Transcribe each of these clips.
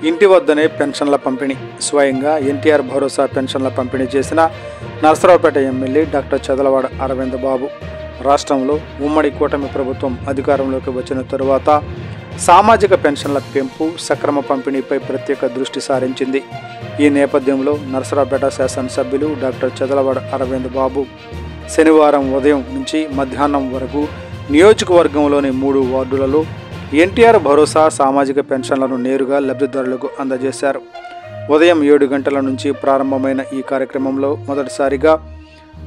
ఇంటి వద్దనే పెన్షన్ల పంపిణీ. స్వయంగా ఎన్టీఆర్ భరోసా పెన్షన్ల పంపిణీ చేసిన నరసరావుపేట ఎమ్మెల్యే డాక్టర్ చదలవాడ అరవింద్ బాబు. రాష్ట్రంలో ఉమ్మడి కూటమి ప్రభుత్వం అధికారంలోకి వచ్చిన తరువాత సామాజిక పెన్షన్ల పెంపు, సక్రమ పంపిణీపై ప్రత్యేక దృష్టి సారించింది. ఈ నేపథ్యంలో నరసరావుపేట శాసనసభ్యులు డాక్టర్ చదలవాడ అరవింద్ బాబు శనివారం ఉదయం నుంచి మధ్యాహ్నం వరకు నియోజకవర్గంలోని 3 వార్డులలో ఎన్టీఆర్ భరోసా సామాజిక పెన్షన్లను నేరుగా లబ్ధిదారులకు అందజేశారు. ఉదయం 7 గంటల నుంచి ప్రారంభమైన ఈ కార్యక్రమంలో మొదటిసారిగా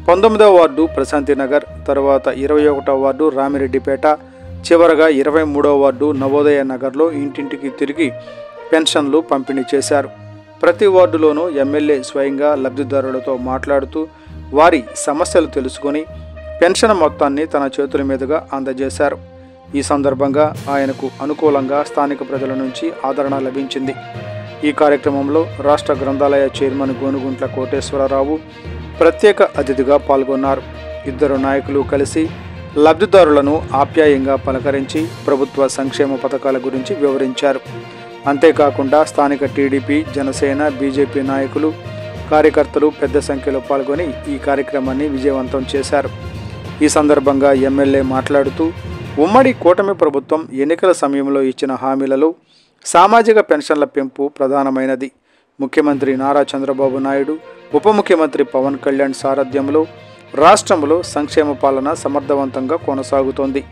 19వ వార్డు ప్రశాంతి నగర్, తరువాత 21వ వార్డు రామిరెడ్డిపేట, చివరగా 23వ వార్డు నవోదయ నగర్లో ఇంటింటికి తిరిగి పెన్షన్లు పంపిణీ చేశారు. ప్రతి వార్డులోనూ ఎమ్మెల్యే స్వయంగా లబ్ధిదారులతో మాట్లాడుతూ వారి సమస్యలు తెలుసుకొని పెన్షన్ మొత్తాన్ని తన చేతుల మీదుగా అందజేశారు. ఈ సందర్భంగా ఆయనకు అనుకూలంగా స్థానిక ప్రజల నుంచి ఆదరణ లభించింది. ఈ కార్యక్రమంలో రాష్ట్ర గ్రంథాలయ చైర్మన్ గోనుగుంట్ల కోటేశ్వరరావు ప్రత్యేక అతిథిగా పాల్గొన్నారు. 2 నాయకులు కలిసి లబ్ధిదారులను ఆప్యాయంగా పలకరించి ప్రభుత్వ సంక్షేమ పథకాల గురించి వివరించారు. అంతేకాకుండా స్థానిక టీడీపీ, జనసేన, బీజేపీ నాయకులు, కార్యకర్తలు పెద్ద సంఖ్యలో పాల్గొని ఈ కార్యక్రమాన్ని విజయవంతం చేశారు. ఈ సందర్భంగా ఎమ్మెల్యే మాట్లాడుతూ ఉమ్మడి కూటమి ప్రభుత్వం ఎన్నికల సమయంలో ఇచ్చిన హామీలలో సామాజిక పెన్షన్ల పెంపు ప్రధానమైనది. ముఖ్యమంత్రి నారా చంద్రబాబు నాయుడు, ఉప ముఖ్యమంత్రి పవన్ కళ్యాణ్ సారథ్యంలో రాష్ట్రంలో సంక్షేమ పాలన సమర్థవంతంగా కొనసాగుతోంది.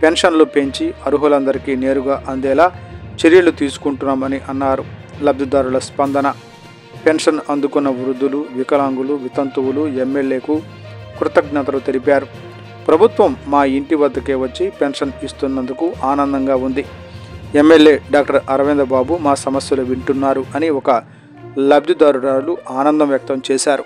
పెన్షన్లు పెంచి అర్హులందరికీ నేరుగా అందేలా చర్యలు తీసుకుంటున్నామని అన్నారు. లబ్ధిదారుల స్పందన. పెన్షన్ అందుకున్న వృద్ధులు, వికలాంగులు, వితంతువులు ఎమ్మెల్యేకు కృతజ్ఞతలు తెలిపారు. ప్రభుత్వం మా ఇంటి వద్దకే వచ్చి పెన్షన్ ఇస్తున్నందుకు ఆనందంగా ఉంది. ఎమ్మెల్యే డాక్టర్ అరవింద్ బాబు మా సమస్యలు వింటున్నారు అని ఒక లబ్ధిదారురాలు ఆనందం వ్యక్తం చేశారు.